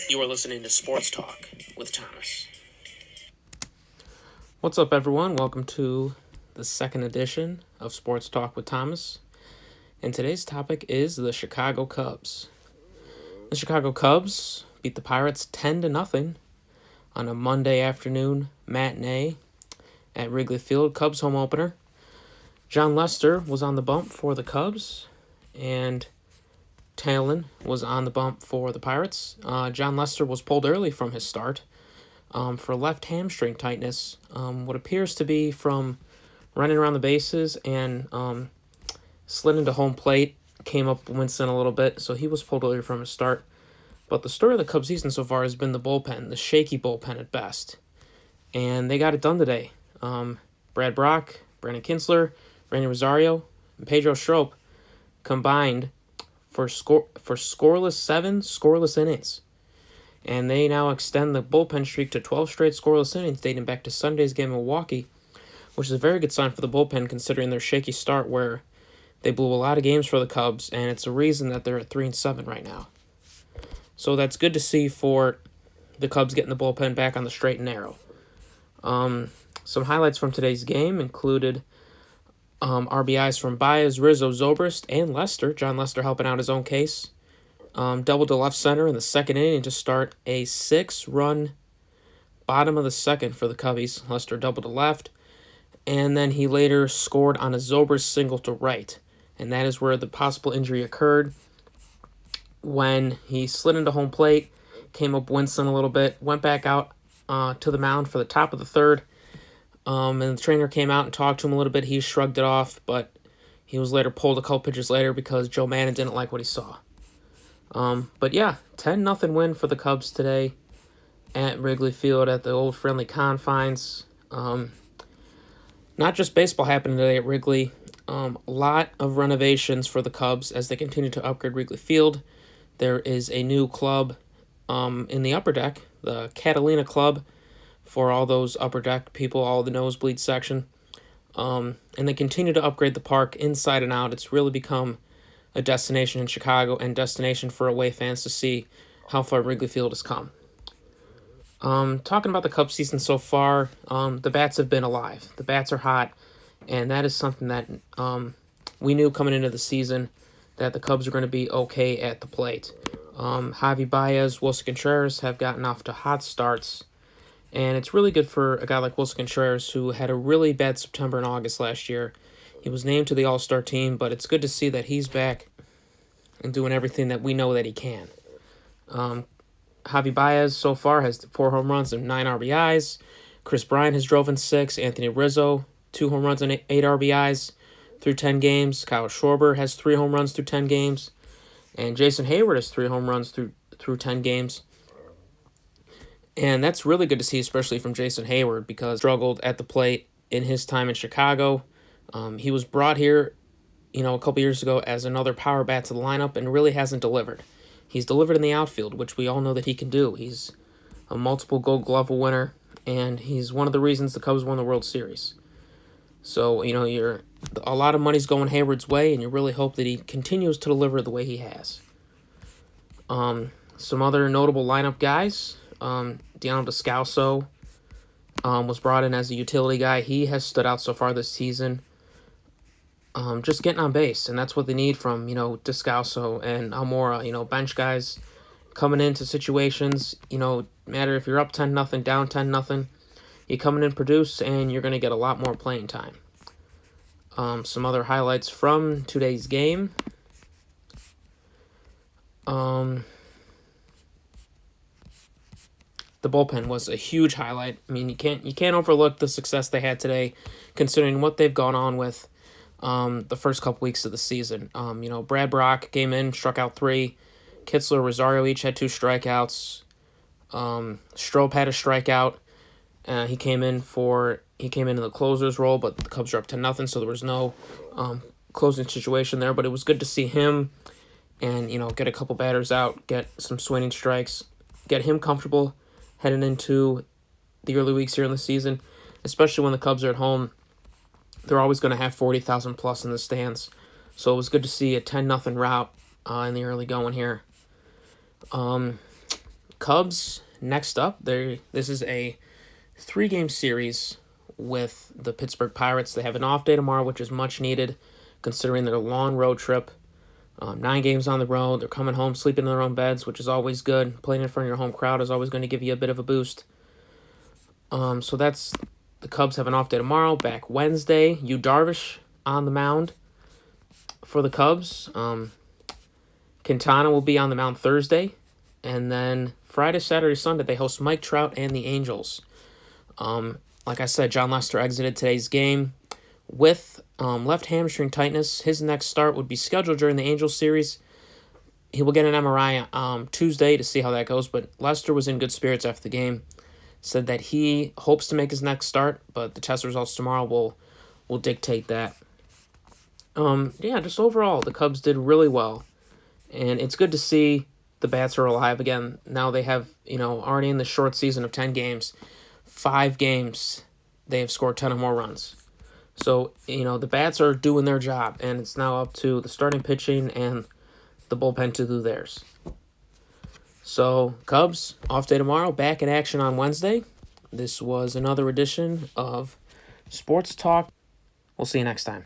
You are listening to Sports Talk with Thomas. What's up, everyone? Welcome to the second edition of Sports Talk with Thomas. And today's topic is the Chicago Cubs. The Chicago Cubs beat the Pirates 10-0 on a Monday afternoon matinee at Wrigley Field, Cubs home opener. Jon Lester was on the bump for the Cubs, and Talon was on the bump for the Pirates. Jon Lester was pulled early from his start for left hamstring tightness, what appears to be from running around the bases, and slid into home plate, came up Winston a little bit, so he was pulled early from his start. But the story of the Cubs season so far has been the bullpen, the shaky bullpen at best. And they got it done today. Brad Brock, Brandon Kinsler, Randy Rosario, and Pedro Strop combined for scoreless 7 scoreless innings. And they now extend the bullpen streak to 12 straight scoreless innings dating back to Sunday's game in Milwaukee, which is a very good sign for the bullpen considering their shaky start where they blew a lot of games for the Cubs, and it's a reason that they're at 3-7 right now. So that's good to see for the Cubs getting the bullpen back on the straight and narrow. Some highlights from today's game included RBIs from Baez, Rizzo, Zobrist, and Lester. Jon Lester helping out his own case. Doubled to left center in the second inning to start a 6-run bottom of the second for the Cubbies. Lester doubled to left, and then he later scored on a Zobrist single to right, and that is where the possible injury occurred when he slid into home plate, came up Winston a little bit, went back out to the mound for the top of the third, and the trainer came out and talked to him a little bit. He shrugged it off, but he was later pulled a couple pitches later because Joe Maddon didn't like what he saw. But yeah, 10-0 win for the Cubs today at Wrigley Field at the old friendly confines. Not just baseball happening today at Wrigley. A lot of renovations for the Cubs as they continue to upgrade Wrigley Field. There is a new club in the upper deck, the Catalina Club, for all those upper deck people, all the nosebleed section. And they continue to upgrade the park inside and out. It's really become a destination in Chicago and destination for away fans to see how far Wrigley Field has come. Talking about the Cubs season so far, the bats have been alive. The bats are hot, and that is something that we knew coming into the season that the Cubs are going to be okay at the plate. Javi Baez, Wilson Contreras have gotten off to hot starts, and it's really good for a guy like Wilson Contreras who had a really bad September and August last year. He was named to the All-Star team, but it's good to see that he's back and doing everything that we know that he can. Javi Baez so far has 4 home runs and 9 RBIs. Chris Bryant has drove in 6. Anthony Rizzo, 2 home runs and 8 RBIs through 10 games. Kyle Schwarber has 3 home runs through 10 games. And Jason Hayward has 3 home runs through 10 games. And that's really good to see, especially from Jason Hayward, because he struggled at the plate in his time in Chicago. He was brought here, a couple years ago as another power bat to the lineup and really hasn't delivered. He's delivered in the outfield, which we all know that he can do. He's a multiple Gold Glove winner, and he's one of the reasons the Cubs won the World Series. So, a lot of money's going Hayward's way, and you really hope that he continues to deliver the way he has. Some other notable lineup guys, Deano Descalso was brought in as a utility guy. He has stood out so far this season. Just getting on base, and that's what they need from, Descalso and Almora, bench guys coming into situations, matter if you're up 10-0, down 10-0, you come in and produce, and you're going to get a lot more playing time. Some other highlights from today's game. The bullpen was a huge highlight. I mean, you can't overlook the success they had today, considering what they've gone on with the first couple weeks of the season. Brad Brock came in, struck out 3. Kinsler, Rosario each had 2 strikeouts. Strop had a strikeout. He came into the closer's role, but the Cubs are up 10-0, so there was no closing situation there. But it was good to see him and get a couple batters out, get some swinging strikes, get him comfortable heading into the early weeks here in the season, especially when the Cubs are at home. They're always going to have 40,000 plus in the stands. So it was good to see a 10-0 rout in the early going here. Cubs next up. This is a 3-game series with the Pittsburgh Pirates. They have an off day tomorrow, which is much needed considering their long road trip. 9 games on the road. They're coming home, sleeping in their own beds, which is always good. Playing in front of your home crowd is always going to give you a bit of a boost. So that's the Cubs have an off day tomorrow. Back Wednesday, Yu Darvish on the mound for the Cubs. Quintana will be on the mound Thursday. And then Friday, Saturday, Sunday, they host Mike Trout and the Angels. Like I said, John Lester exited today's game with left hamstring tightness. His next start would be scheduled during the Angels series. He will get an MRI Tuesday to see how that goes, but Lester was in good spirits after the game. Said that he hopes to make his next start, but the test results tomorrow will dictate that. Just overall, the Cubs did really well, and it's good to see the bats are alive again. Now they have, already in the short season of 10 games, 5 games, they have scored 10 or more runs. So, the bats are doing their job, and it's now up to the starting pitching and the bullpen to do theirs. So, Cubs, off day tomorrow, back in action on Wednesday. This was another edition of Sports Talk. We'll see you next time.